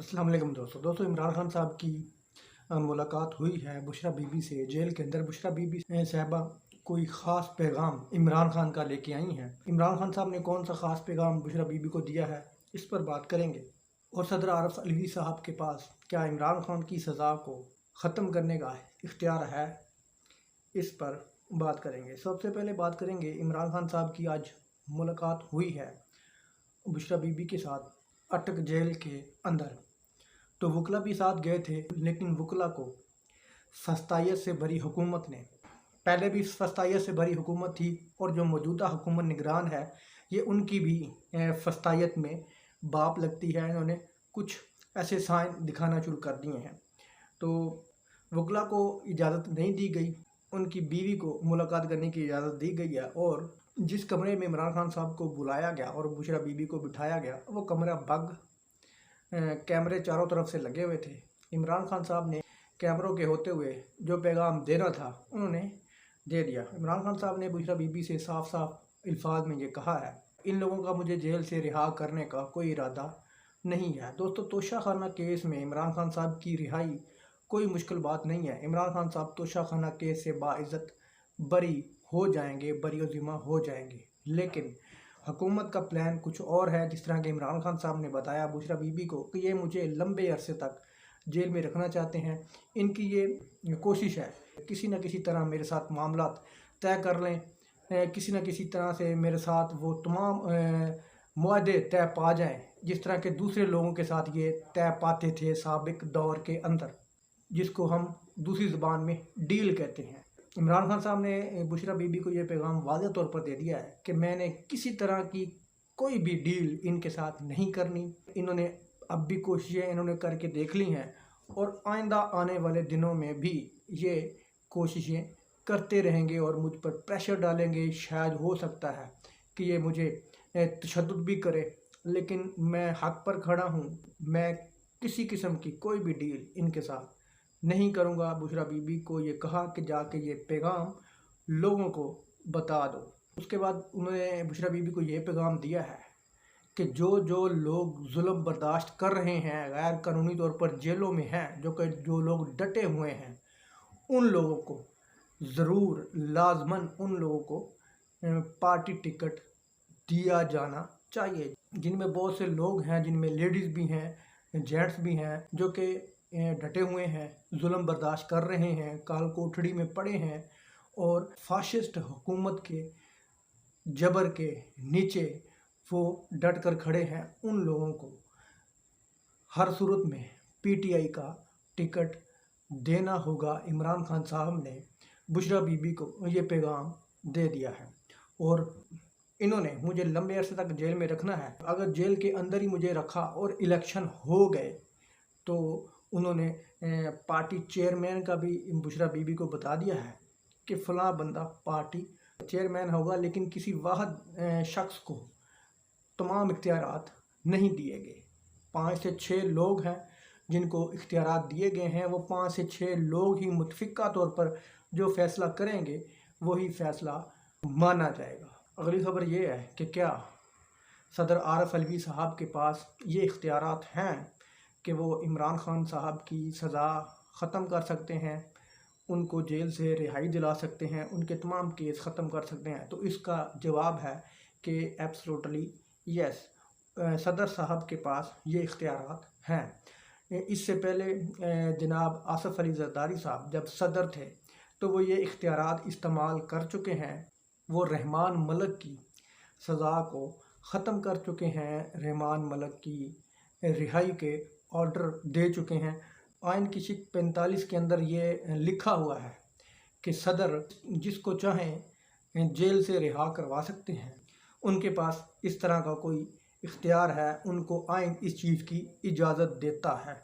अस्सलाम वालेकुम दोस्तों इमरान खान साहब की मुलाकात हुई है बुशरा बीबी से जेल के अंदर। बुशरा बीबी साहबा कोई ख़ास पैगाम इमरान खान का लेके आई हैं। इमरान खान साहब ने कौन सा ख़ास पैगाम बुशरा बीबी को दिया है, इस पर बात करेंगे। और सदर आरफ अलवी साहब के पास क्या इमरान खान की सज़ा को ख़त्म करने का इख्तियार है, इस पर बात करेंगे। सबसे पहले बात करेंगे इमरान खान साहब की आज मुलाकात हुई है बुशरा बीबी के साथ अटक जेल के अंदर। तो वकला भी साथ गए थे, लेकिन वकला को फस्तायत से भरी हुकूमत ने, पहले भी फस्तायत से भरी हुकूमत थी और जो मौजूदा हुकूमत निगरान है ये उनकी भी फस्तायत में बाप लगती है। इन्होंने कुछ ऐसे साइन दिखाना शुरू कर दिए हैं। तो वकला को इजाज़त नहीं दी गई, उनकी बीवी को मुलाकात करने की इजाज़त दी गई है। और जिस कमरे में इमरान खान साहब को बुलाया गया और बुशरा बीबी को बिठाया गया, वो कमरा बग, कैमरे चारों तरफ से लगे हुए थे। इमरान खान साहब ने कैमरों के होते हुए जो पैगाम देना था उन्होंने दे दिया। इमरान खान साहब ने बुशरा बीबी से साफ साफ अल्फाज में ये कहा है, इन लोगों का मुझे जेल से रिहा करने का कोई इरादा नहीं है। दोस्तों, तोशा खाना केस में इमरान खान साहब की रिहाई कोई मुश्किल बात नहीं है। इमरान खान साहब तोशा खाना केस से बाइज़्ज़त बरी हो जाएंगे, बरी-ओ-ज़िम्मा हो जाएंगे। लेकिन हुकूमत का प्लान कुछ और है। जिस तरह के इमरान खान साहब ने बताया बुशरा बीबी को कि ये मुझे लंबे अरसे तक जेल में रखना चाहते हैं। इनकी ये कोशिश है किसी न किसी तरह मेरे साथ मामला तय कर लें, किसी न किसी तरह से मेरे साथ वो तमाम मुआहदे तय पा जाएं, जिस तरह के दूसरे लोगों के साथ ये तय पाते थे साबिक दौर के अंदर, जिसको हम दूसरी ज़ुबान में डील कहते हैं। इमरान खान साहब ने बुशरा बीबी को ये पैगाम वाज़ेह तौर पर दे दिया है कि मैंने किसी तरह की कोई भी डील इनके साथ नहीं करनी। इन्होंने अब भी कोशिशें इन्होंने करके देख ली हैं और आइंदा आने वाले दिनों में भी ये कोशिशें करते रहेंगे और मुझ पर प्रेशर डालेंगे। शायद हो सकता है कि ये मुझे तशद्दुद भी करे, लेकिन मैं हक़ पर खड़ा हूँ। मैं किसी किस्म की कोई भी डील इनके साथ नहीं करूँगा। बुशरा बीबी को ये कहा कि जाके ये पैगाम लोगों को बता दो। उसके बाद उन्होंने बुशरा बीबी को ये पैगाम दिया है कि जो लोग जुल्म बर्दाश्त कर रहे हैं, गैर कानूनी तौर पर जेलों में हैं, जो लोग डटे हुए हैं, उन लोगों को ज़रूर लाजमन उन लोगों को पार्टी टिकट दिया जाना चाहिए। जिनमें बहुत से लोग हैं, जिनमें लेडीज़ भी हैं, जेंट्स भी हैं, जो कि डटे हुए हैं, जुल्म बर्दाश्त कर रहे हैं, काल कोठड़ी में पड़े हैं और फाशिस्ट हुकूमत के जबर के नीचे वो डट कर खड़े हैं। उन लोगों को हर सूरत में पीटीआई का टिकट देना होगा। इमरान खान साहब ने बुशरा बीबी को ये पैगाम दे दिया है और इन्होंने मुझे लंबे अरसे तक जेल में रखना है। अगर जेल के अंदर ही मुझे रखा और इलेक्शन हो गए तो उन्होंने पार्टी चेयरमैन का भी बुशरा बीबी को बता दिया है कि फ़लाँ बंदा पार्टी चेयरमैन होगा, लेकिन किसी वाहिद शख्स को तमाम इख्तियारात नहीं दिए गए। 5 से 6 लोग हैं जिनको इख्तियारात दिए गए हैं। वो 5 से 6 लोग ही मुतफ़िक़ा तौर पर जो फ़ैसला करेंगे वही फ़ैसला माना जाएगा। अगली ख़बर ये है कि क्या सदर आरफ अलवी साहब के पास ये इख्तियारात हैं कि वो इमरान खान साहब की सज़ा ख़त्म कर सकते हैं, उनको जेल से रिहाई दिला सकते हैं, उनके तमाम केस ख़त्म कर सकते हैं। तो इसका जवाब है कि एब्सोल्युटली यस, सदर साहब के पास ये इख्तियारात हैं। इससे पहले जनाब आसफ़ अली ज़रदारी साहब जब सदर थे तो वो ये इख्तियारात इस्तेमाल कर चुके हैं। वो रहमान मलिक की सज़ा को ख़त्म कर चुके हैं, रहमान मलिक की रिहाई के ऑर्डर दे चुके हैं। आइन की शिक 45 के अंदर ये लिखा हुआ है कि सदर जिसको चाहें जेल से रिहा करवा सकते हैं। उनके पास इस तरह का कोई इख्तियार है, उनको आइन इस चीज़ की इजाज़त देता है।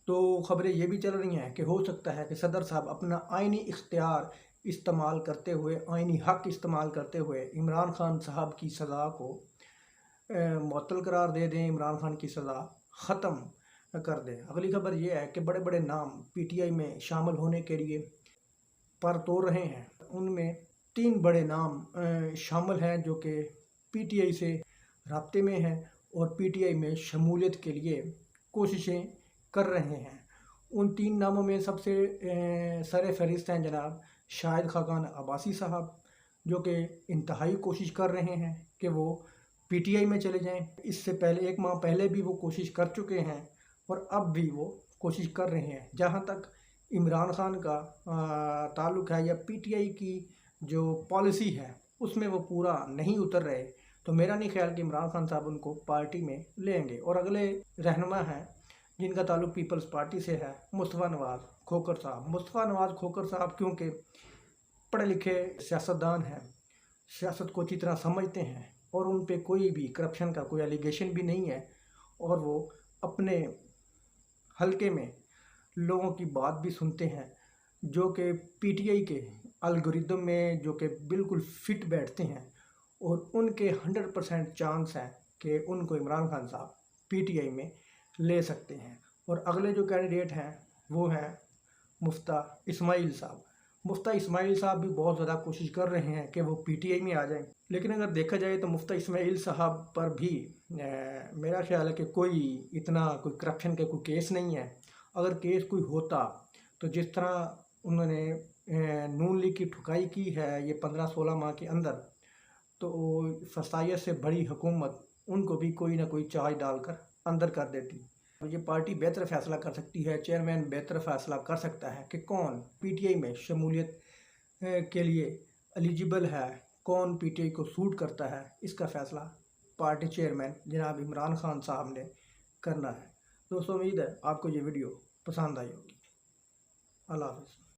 तो ख़बरें ये भी चल रही हैं कि हो सकता है कि सदर साहब अपना आइनी इख्तियार इस्तेमाल करते हुए, आइनी हक़ इस्तेमाल करते हुए इमरान खान साहब की सज़ा को मुअत्तल करार दे दें, इमरान खान की सज़ा ख़त्म कर दें। अगली खबर ये है कि बड़े बड़े नाम पीटीआई में शामिल होने के लिए पर तोड़ रहे हैं। उनमें 3 बड़े नाम शामिल हैं जो कि पीटीआई से राब्ते में हैं और पीटीआई में शमूलियत के लिए कोशिशें कर रहे हैं। उन 3 नामों में सबसे सर फहरिस्त हैं जनाब शाहिद खाकान अब्बासी साहब, जो कि इंतहाई कोशिश कर रहे हैं कि वो पीटीआई में चले जाएं। इससे पहले 1 माह पहले भी वो कोशिश कर चुके हैं और अब भी वो कोशिश कर रहे हैं। जहां तक इमरान खान का ताल्लुक़ है या पीटीआई की जो पॉलिसी है उसमें वो पूरा नहीं उतर रहे, तो मेरा नहीं ख्याल कि इमरान खान साहब उनको पार्टी में लेंगे। और अगले रहनुमा हैं जिनका ताल्लुक़ पीपल्स पार्टी से है, मुस्तफ़ा नवाज़ खोखर साहब। मुस्तफ़ा नवाज़ खोखर साहब क्योंकि पढ़े लिखे सियासतदान हैं, सियासत को अच्छी तरह समझते हैं और उन पे कोई भी करप्शन का कोई एलिगेशन भी नहीं है, और वो अपने हलके में लोगों की बात भी सुनते हैं, जो कि पीटीआई के एल्गोरिदम में जो कि बिल्कुल फिट बैठते हैं, और उनके 100% चांस हैं कि उनको इमरान खान साहब पीटीआई में ले सकते हैं। और अगले जो कैंडिडेट हैं वो हैं मुफ्ता इस्माइल साहब। मुफ्ता इस्माइल साहब भी बहुत ज़्यादा कोशिश कर रहे हैं कि वो पीटीआई में आ जाएं, लेकिन अगर देखा जाए तो मुफ्ता इस्माइल साहब पर भी मेरा ख्याल है कि कोई इतना कोई करप्शन के कोई केस नहीं है। अगर केस कोई होता तो जिस तरह उन्होंने नून लीग की ठुकाई की है ये 15-16 माह के अंदर, तो फसाइयत से बड़ी हुकूमत उनको भी कोई ना कोई चाय डालकर अंदर कर देती। ये पार्टी बेहतर फैसला कर सकती है, चेयरमैन बेहतर फैसला कर सकता है कि कौन पीटीआई में शमूलियत के लिए एलिजिबल है, कौन पीटीआई को सूट करता है। इसका फैसला पार्टी चेयरमैन जनाब इमरान खान साहब ने करना है। दोस्तों, उम्मीद है आपको ये वीडियो पसंद आई होगी। अल्लाह हाफ़िज़।